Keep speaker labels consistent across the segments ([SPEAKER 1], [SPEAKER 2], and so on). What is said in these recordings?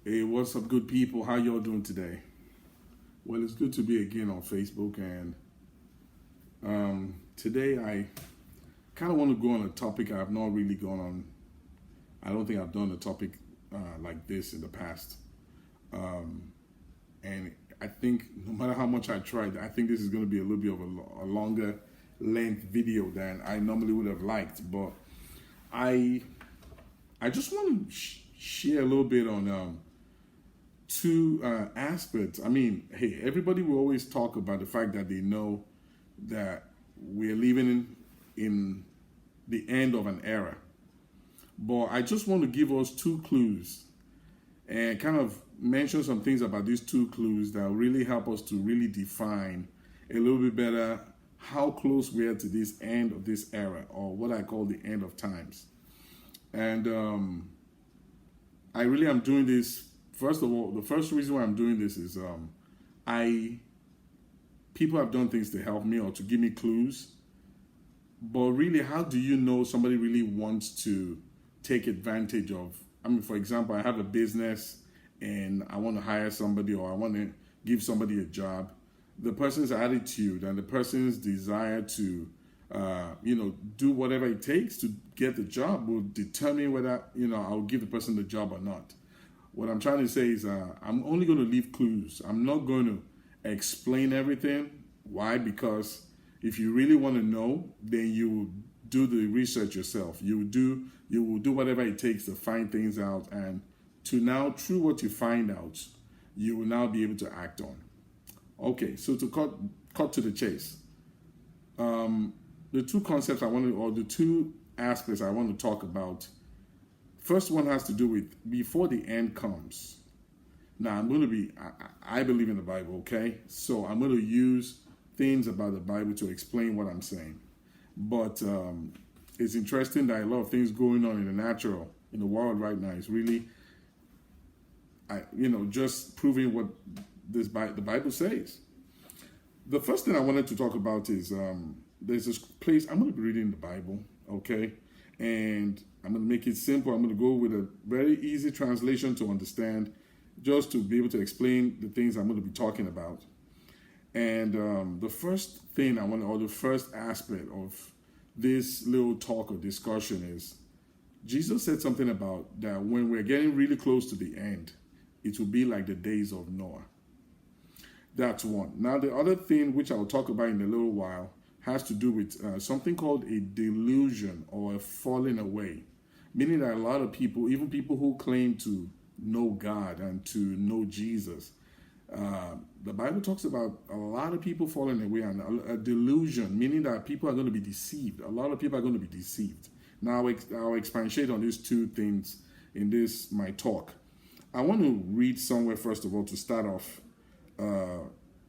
[SPEAKER 1] Hey, what's up, good people? How y'all doing today? Well, it's good to be again on Facebook, and today I kind of want to go on a topic I have not really gone on. I don't think I've done a topic like this in the past, and I think no matter how much I tried, I think this is going to be a little bit of a longer length video than I normally would have liked. But I I just want to share a little bit on two aspects. I mean, hey, everybody will always talk about the fact that they know that we're living in the end of an era. But I just want to give us two clues and kind of mention some things about these two clues that will really help us to really define a little bit better how close we are to this end of this era, or what I call the end of times. And I really am doing this. First of all, the first reason why I'm doing this is I people have done things to help me or to give me clues. But really, how do you know somebody really wants to take advantage of? I mean, for example, I have a business and I want to hire somebody, or I want to give somebody a job. The person's attitude and the person's desire to, do whatever it takes to get the job will determine whether, I'll give the person the job or not. What I'm trying to say is I'm only going to leave clues. I'm not going to explain everything. Why? Because if you really want to know, then you will do the research yourself. You will do whatever it takes to find things out, and to now, through what you find out, you will now be able to act on. Okay, so to cut to the chase, the two concepts I want to, or the two aspects I want to talk about. First one has to do with before the end comes. Now I'm going to be, I believe in the Bible, okay? So I'm going to use things about the Bible to explain what I'm saying. But it's interesting that a lot of things going on in the natural, in the world right now is really, just proving what the Bible says. The first thing I wanted to talk about is there's this place, I'm going to be reading the Bible, okay? And I'm going to make it simple. I'm going to go with a very easy translation to understand, just to be able to explain the things I'm going to be talking about. And the first thing or the first aspect of this little talk or discussion is Jesus said something about that when we're getting really close to the end, it will be like the days of Noah. That's one. Now, the other thing, which I'll talk about in a little while, has to do with something called a delusion or a falling away. Meaning that a lot of people, even people who claim to know God and to know Jesus, the Bible talks about a lot of people falling away, and a delusion, meaning that people are going to be deceived. A lot of people are going to be deceived. Now, I'll expatiate on these two things in my talk. I want to read somewhere, first of all, to start off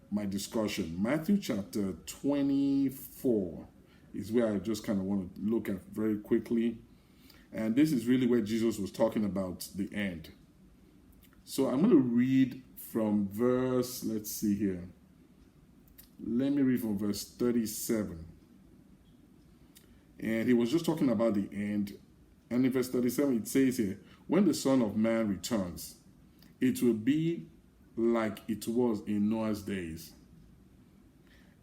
[SPEAKER 1] my discussion. Matthew chapter 24 is where I just kind of want to look at very quickly. And this is really where Jesus was talking about the end. So I'm going to read from verse, let's see here. Let me read from verse 37. And he was just talking about the end. And in verse 37, it says here, when the Son of Man returns, it will be like it was in Noah's days.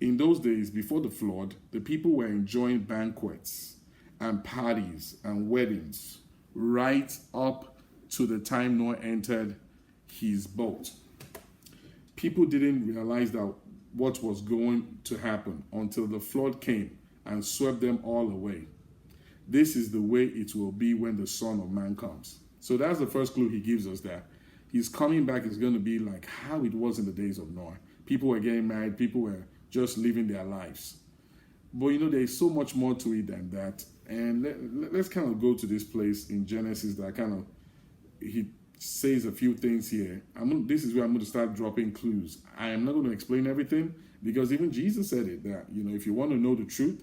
[SPEAKER 1] In those days, before the flood, the people were enjoying banquets and parties and weddings right up to the time Noah entered his boat. People didn't realize that what was going to happen until the flood came and swept them all away. This is the way it will be when the Son of Man comes. So that's the first clue he gives us, that his coming back is going to be like how it was in the days of Noah. People were getting married, people were just living their lives. But there's so much more to it than that. And let's kind of go to this place in Genesis that he says a few things here. This is where I'm going to start dropping clues. I am not going to explain everything, because even Jesus said it, that if you want to know the truth,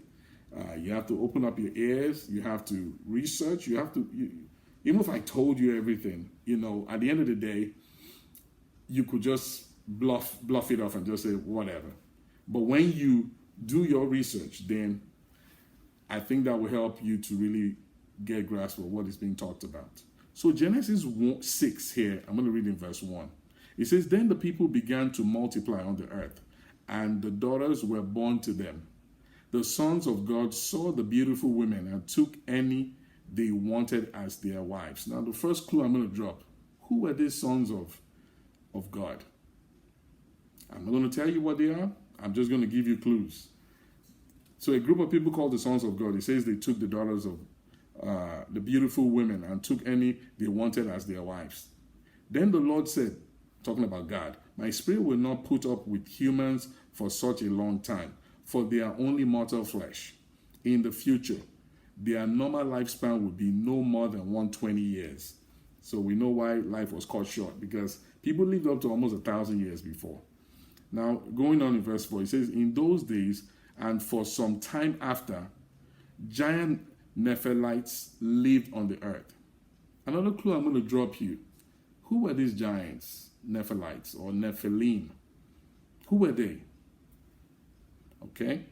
[SPEAKER 1] you have to open up your ears, you have to research, even if I told you everything, at the end of the day, you could just bluff it off and just say whatever. But when you do your research, then I think that will help you to really get a grasp of what is being talked about. So Genesis 6 here, I'm going to read in verse 1. It says, then the people began to multiply on the earth, and the daughters were born to them. The sons of God saw the beautiful women and took any they wanted as their wives. Now the first clue I'm going to drop, who were these sons of God? I'm not going to tell you what they are. I'm just going to give you clues. So a group of people called the sons of God, it says they took the daughters of the beautiful women and took any they wanted as their wives. Then the Lord said, talking about God, my spirit will not put up with humans for such a long time, for they are only mortal flesh. In the future, their normal lifespan will be no more than 120 years. So we know why life was cut short, because people lived up to almost 1,000 years before. Now, going on in verse 4, it says, in those days and for some time after, giant Nephilites lived on the earth. Another clue I'm going to drop you. Who were these giants, Nephilites or Nephilim? Who were they? Okay.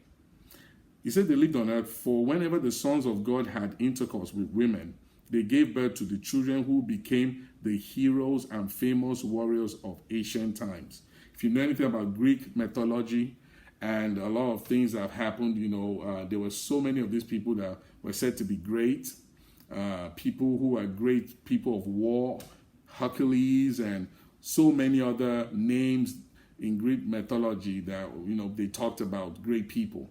[SPEAKER 1] He said they lived on earth, for whenever the sons of God had intercourse with women, they gave birth to the children who became the heroes and famous warriors of ancient times. If you know anything about Greek mythology and a lot of things that have happened, there were so many of these people that were said to be great, people who are great people of war, Hercules, and so many other names in Greek mythology that, they talked about great people.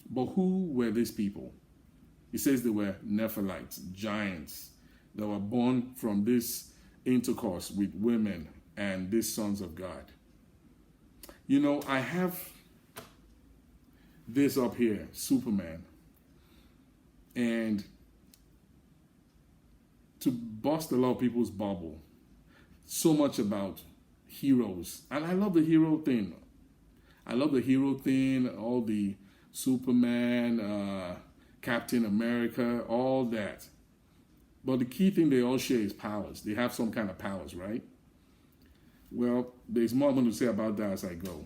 [SPEAKER 1] But who were these people? He says they were Nephilites, giants that were born from this intercourse with women and these sons of God. I have this up here, Superman. And to bust a lot of people's bubble, so much about heroes. And I love the hero thing. All the Superman, Captain America, all that. But the key thing they all share is powers. They have some kind of powers, right? Well, there's more I'm going to say about that as I go.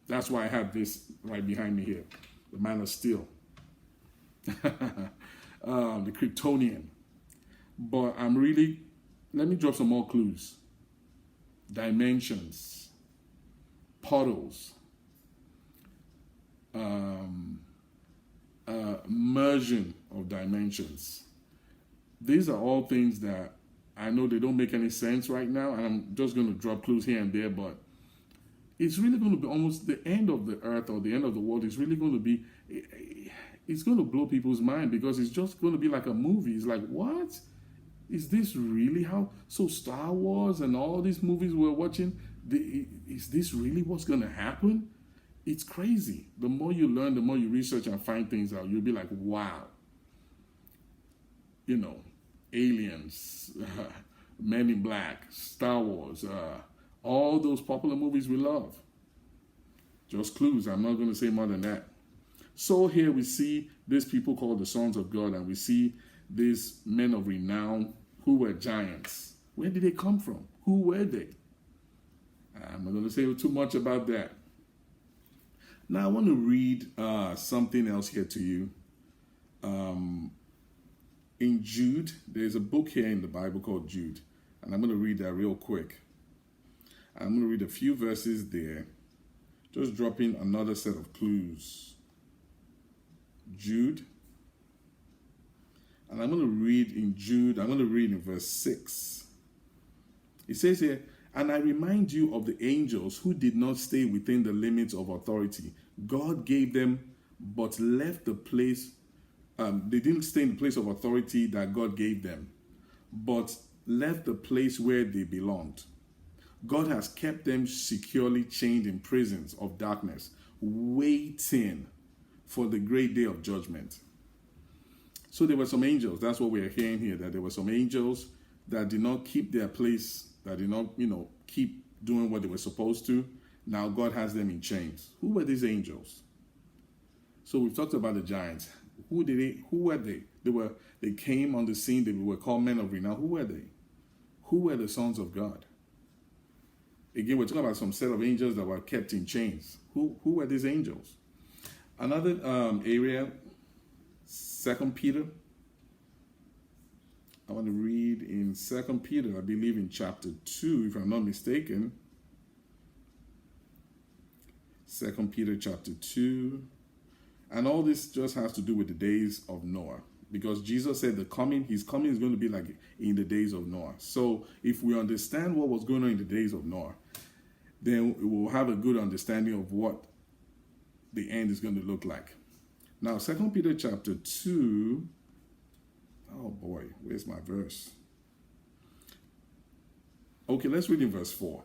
[SPEAKER 1] That's why I have this right behind me here. The Man of Steel. The Kryptonian. But let me drop some more clues. Dimensions. Portals. Merging of dimensions. These are all things that I know they don't make any sense right now, and I'm just going to drop clues here and there, but it's really going to be almost the end of the earth or the end of the world. It's really going to be, it's going to blow people's mind, because it's just going to be like a movie. It's like, what? Is this really how? So Star Wars and all these movies we're watching, is this really what's going to happen? It's crazy. The more you learn, the more you research and find things out, you'll be like, wow. Aliens, Men in Black, Star Wars, all those popular movies we love. Just clues. I'm not going to say more than that. So here we see these people called the sons of God, and we see these men of renown who were giants. Where did they come from? Who were they? I'm not going to say too much about that. Now I want to read something else here to you. In Jude, there's a book here in the Bible called Jude, and I'm going to read that real quick. I'm going to read a few verses there, just dropping another set of clues. Jude, and I'm going to read in Jude, I'm going to read in verse 6. It says here, and I remind you of the angels who did not stay within the limits of authority God gave them, but left the place. They didn't stay in the place of authority that God gave them, but left the place where they belonged. God has kept them securely chained in prisons of darkness, waiting for the great day of judgment. So there were some angels. That's what we are hearing here, that there were some angels that did not keep their place, that did not, keep doing what they were supposed to. Now God has them in chains. Who were these angels? So we've talked about the giants. Who were they? They came on the scene. They were called men of renown. Who were they? Who were the sons of God? Again, we're talking about some set of angels that were kept in chains. Who were these angels? Another area, 2 Peter I want to read in 2 Peter, I believe in chapter 2, if I'm not mistaken. 2 Peter chapter 2. And all this just has to do with the days of Noah. Because Jesus said his coming is going to be like in the days of Noah. So if we understand what was going on in the days of Noah, then we will have a good understanding of what the end is going to look like. Now, 2 Peter chapter 2, oh boy, where's my verse? Okay, let's read in verse 4.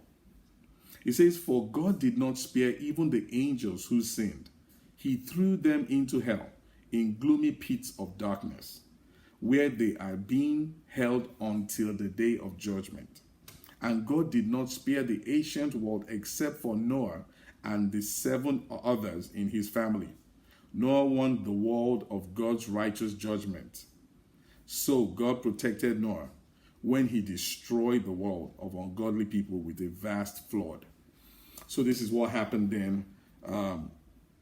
[SPEAKER 1] It says, "For God did not spare even the angels who sinned. He threw them into hell, in gloomy pits of darkness, where they are being held until the day of judgment. And God did not spare the ancient world except for Noah and the 7 others in his family. Noah warned the world of God's righteous judgment. So God protected Noah when he destroyed the world of ungodly people with a vast flood." So this is what happened then.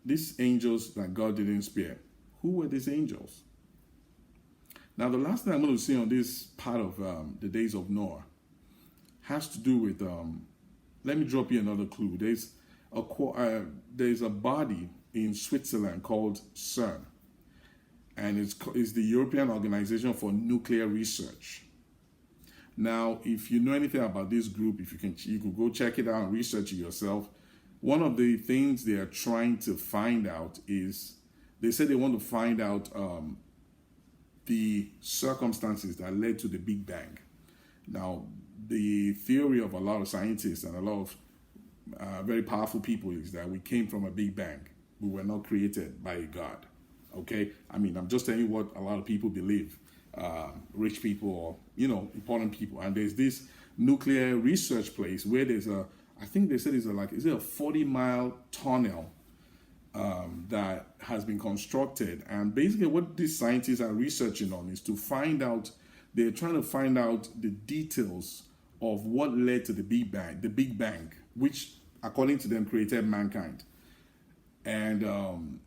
[SPEAKER 1] These angels that God didn't spare. Who were these angels? Now, the last thing I'm going to say on this part of the days of Noah has to do with, let me drop you another clue. There's a body in Switzerland called CERN, and it's the European Organization for Nuclear Research. Now, if you know anything about this group, you could go check it out and research it yourself. One of the things they are trying to find out is, they said they want to find out the circumstances that led to the Big Bang. Now, the theory of a lot of scientists and a lot of very powerful people is that we came from a Big Bang. We were not created by a God. Okay? I mean, I'm just telling you what a lot of people believe. Rich people or, important people. And there's this nuclear research place where there's I think they said is it a 40-mile tunnel that has been constructed. And basically what these scientists are researching on is they're trying to find out the details of what led to the Big Bang, which according to them created mankind. And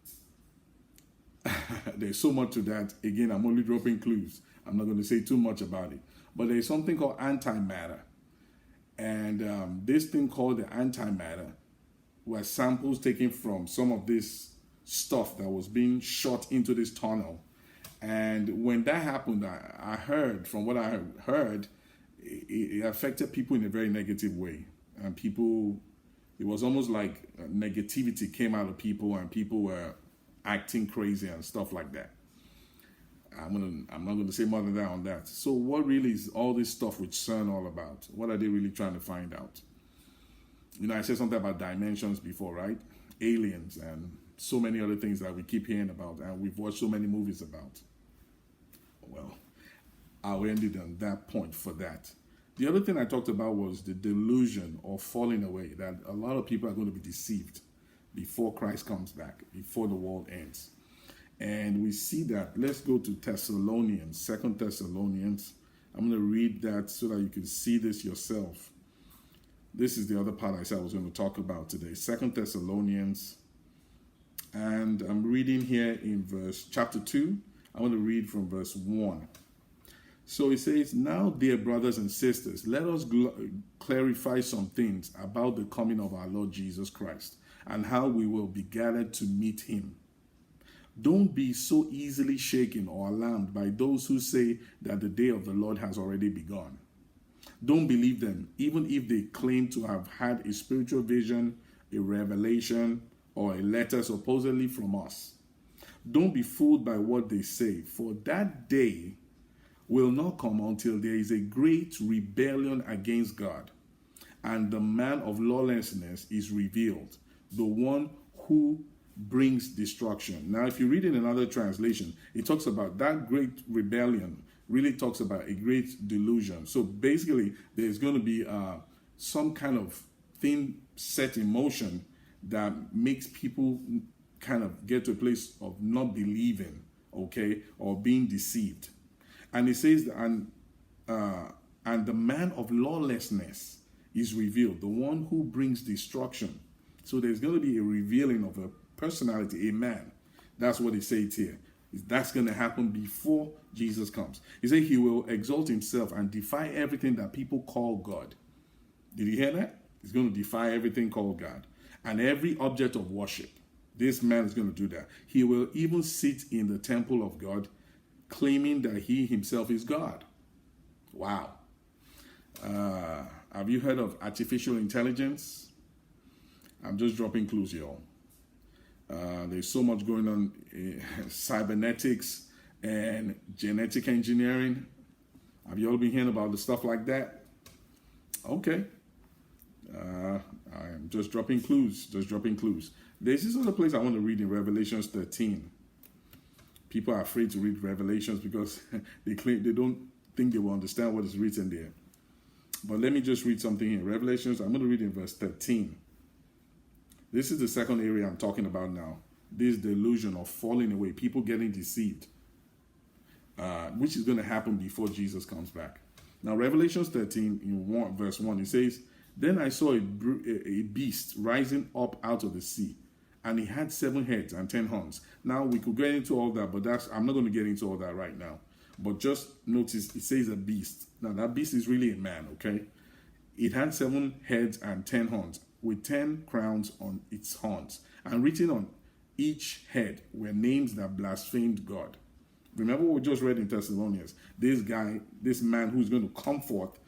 [SPEAKER 1] there's so much to that. Again, I'm only dropping clues. I'm not going to say too much about it. But there's something called antimatter. And this thing called the antimatter were samples taken from some of this stuff that was being shot into this tunnel. And when that happened, I heard, from what I heard, it affected people in a very negative way. And it was almost like negativity came out of people, and people were acting crazy and stuff like that. I'm not going to say more than that on that. So what really is all this stuff with CERN all about? What are they really trying to find out? I said something about dimensions before, right? Aliens and so many other things that we keep hearing about and we've watched so many movies about. Well, I'll end it on that point for that. The other thing I talked about was the delusion or falling away, that a lot of people are going to be deceived before Christ comes back, before the world ends. And we see that. Let's go to Thessalonians, 2 Thessalonians. I'm going to read that so that you can see this yourself. This is the other part I said I was going to talk about today. 2 Thessalonians. And I'm reading here in chapter 2. I want to read from verse 1. So it says, "Now, dear brothers and sisters, let us clarify some things about the coming of our Lord Jesus Christ and how we will be gathered to meet him. Don't be so easily shaken or alarmed by those who say that the day of the Lord has already begun. Don't believe them, even if they claim to have had a spiritual vision, a revelation, or a letter supposedly from us. Don't be fooled by what they say, for that day will not come until there is a great rebellion against God, and the man of lawlessness is revealed, the one who brings destruction." Now, if you read in another translation, it talks about that great rebellion, really talks about a great delusion. So basically, there's going to be some kind of thing set in motion that makes people kind of get to a place of not believing, okay, or being deceived. And it says, and the man of lawlessness is revealed, the one who brings destruction. So there's going to be a revealing of a personality, a man. That's what it says here. That's going to happen before Jesus comes. He said he will exalt himself and defy everything that people call God. Did you hear that? He's going to defy everything called God and every object of worship. This man is going to do that. He will even sit in the temple of God, claiming that he himself is God. Wow. Have you heard of artificial intelligence? I'm just dropping clues, y'all. There's so much going on in cybernetics and genetic engineering. Have you all been hearing about the stuff like that? Okay. I'm just dropping clues. There's this other place I want to read in Revelations 13. People are afraid to read Revelations because they don't think they will understand what is written there. But let me just read something here. Revelations, I'm going to read in verse 13. This is the second area I'm talking about now. This delusion of falling away, people getting deceived, which is going to happen before Jesus comes back. Now, Revelations 13, in verse 1, it says, "Then I saw a beast rising up out of the sea, and he had 7 heads and 10 horns." Now, we could get into all that, but I'm not going to get into all that right now. But just notice, it says a beast. Now, that beast is really a man, okay? It had 7 heads and 10 horns, with 10 crowns on its horns. And written on each head were names that blasphemed God. Remember what we just read in Thessalonians? This man who's going to come forth,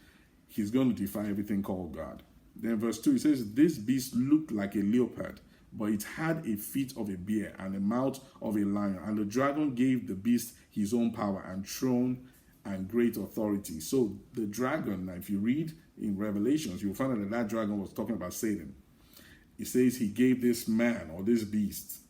[SPEAKER 1] he's going to defy everything called God. Then verse 2, it says, "This beast looked like a leopard, but it had a feet of a bear and a mouth of a lion. And the dragon gave the beast his own power and throne and great authority." So the dragon, now if you read in Revelations, you'll find out that dragon was talking about Satan. It says he gave this man or this beast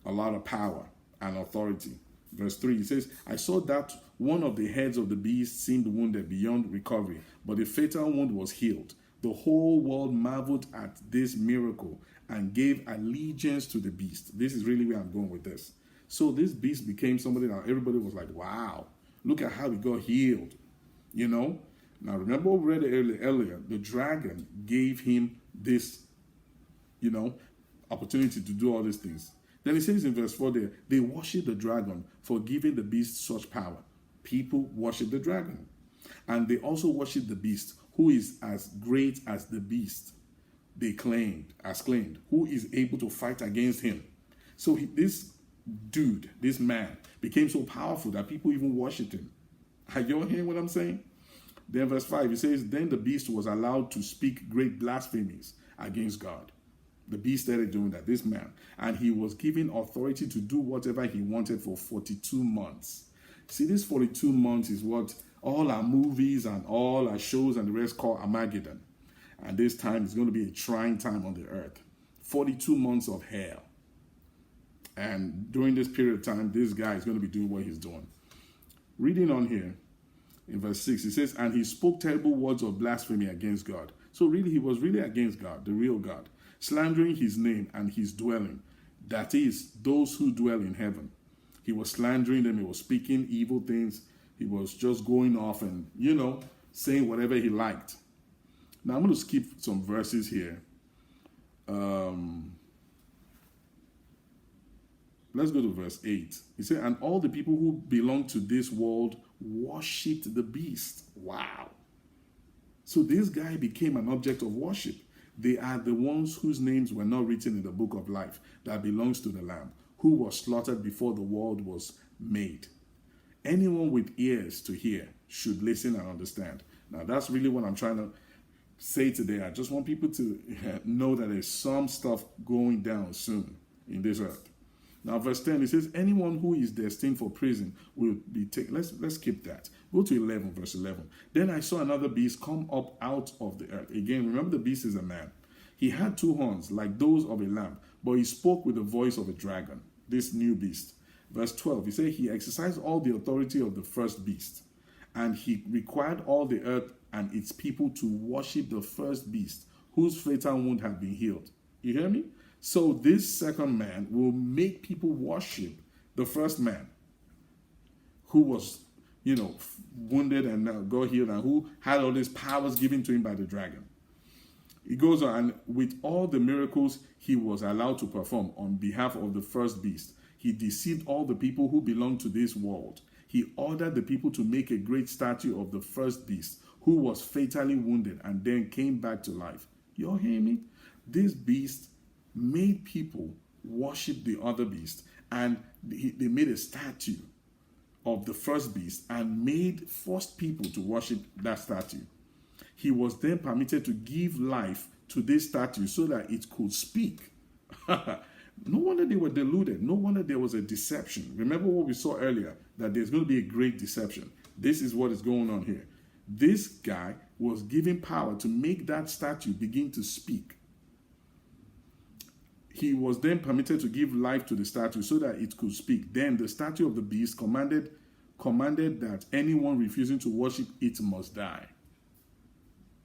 [SPEAKER 1] a lot of power and authority. Verse 3, it says, "I saw that one of the heads of the beast seemed wounded beyond recovery, but the fatal wound was healed. The whole world marveled at this miracle and gave allegiance to the beast." This is really where I'm going with this. So this beast became somebody that everybody was like, wow, look at how he got healed. You know? Now remember what we read earlier. The dragon gave him this, opportunity to do all these things. Then it says in verse 4 there, they worship the dragon for giving the beast such power. People worship the dragon. And they also worship the beast, who is as great as the beast. They claimed, who is able to fight against him. So this man, became so powerful that people even worshipped him. Are you all hearing what I'm saying? Then verse 5, it says, "Then the beast was allowed to speak great blasphemies against God." The beast started doing that, this man. And he was given authority to do whatever he wanted for 42 months. See, this 42 months is what all our movies and all our shows and the rest call Armageddon. And this time is going to be a trying time on the earth. 42 months of hell. And during this period of time, this guy is going to be doing what he's doing. Reading on here, in verse 6, it says, "And he spoke terrible words of blasphemy against God." So really, he was really against God, the real God, slandering his name and his dwelling. That is, those who dwell in heaven. He was slandering them. He was speaking evil things. He was just going off and, saying whatever he liked. Now, I'm going to skip some verses here. Let's go to verse 8. He said, "And all the people who belong to this world worshipped the beast." Wow. So this guy became an object of worship. They are the ones whose names were not written in the book of life that belongs to the Lamb, who was slaughtered before the world was made. Anyone with ears to hear should listen and understand. Now, that's really what I'm trying to say today. I just want people to know that there's some stuff going down soon in this earth. Now, verse 10, it says, "Anyone who is destined for prison will be taken." Let's skip that. Go to 11, verse 11. "Then I saw another beast come up out of the earth." Again, remember the beast is a man. "He had 2 horns like those of a lamb, but he spoke with the voice of a dragon." This new beast. Verse 12, he said, "He exercised all the authority of the first beast, and he required all the earth and its people to worship the first beast, whose fatal wound had been healed." You hear me? So this second man will make people worship the first man who was, wounded and now got healed, and who had all these powers given to him by the dragon. It goes on, "And with all the miracles he was allowed to perform on behalf of the first beast, he deceived all the people who belong to this world. He ordered the people to make a great statue of the first beast, who was fatally wounded and then came back to life. You all hear me? This beast made people worship the other beast, and they made a statue of the first beast and forced people to worship that statue. He was then permitted to give life to this statue so that it could speak. No wonder they were deluded. No wonder there was a deception. Remember what we saw earlier, that there's going to be a great deception. This is what is going on here. This guy was given power to make that statue begin to speak. He was then permitted to give life to the statue so that it could speak. Then the statue of the beast commanded that anyone refusing to worship it must die.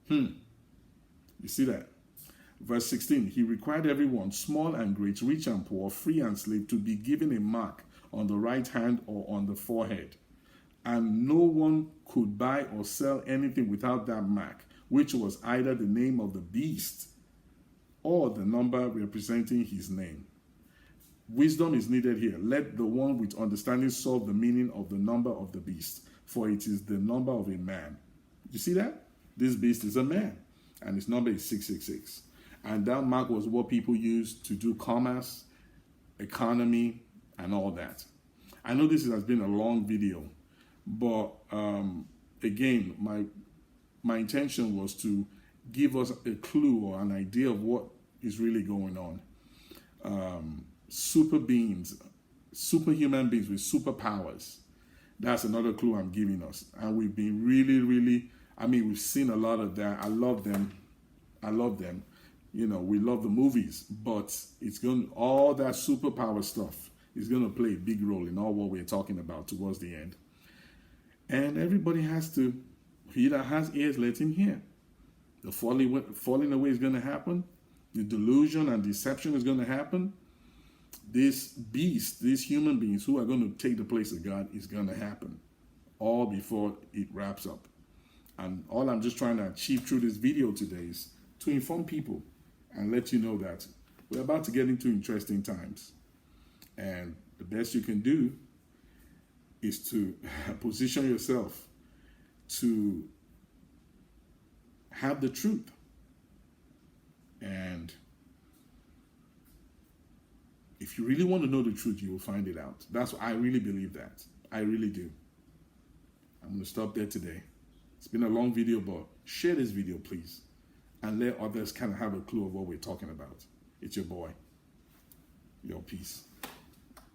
[SPEAKER 1] You see that? Verse 16, he required everyone, small and great, rich and poor, free and slave, to be given a mark on the right hand or on the forehead. And no one could buy or sell anything without that mark, which was either the name of the beast or the number representing his name. Wisdom is needed here. Let the one with understanding solve the meaning of the number of the beast, for it is the number of a man. You see that? This beast is a man, and his number is 666. And that mark was what people used to do commerce, economy, and all that. I know this has been a long video, but again, my intention was to give us a clue or an idea of what is really going on. Super beings, superhuman beings with superpowers. That's another clue I'm giving us. And we've been really, we've seen a lot of that. I love them. You know, we love the movies, but all that superpower stuff is going to play a big role in all what we're talking about towards the end. And everybody he that has ears, let him hear. The falling away is going to happen. The delusion and deception is going to happen. This beast, these human beings who are going to take the place of God, is going to happen. All before it wraps up. And all I'm just trying to achieve through this video today is to inform people and let you know that we're about to get into interesting times. And the best you can do is to position yourself to have the truth. And if you really want to know the truth, you will find it out. I really believe that. I really do. I'm going to stop there today. It's been a long video, but share this video, please, and let others kind of have a clue of what we're talking about. It's your boy. Yo, peace.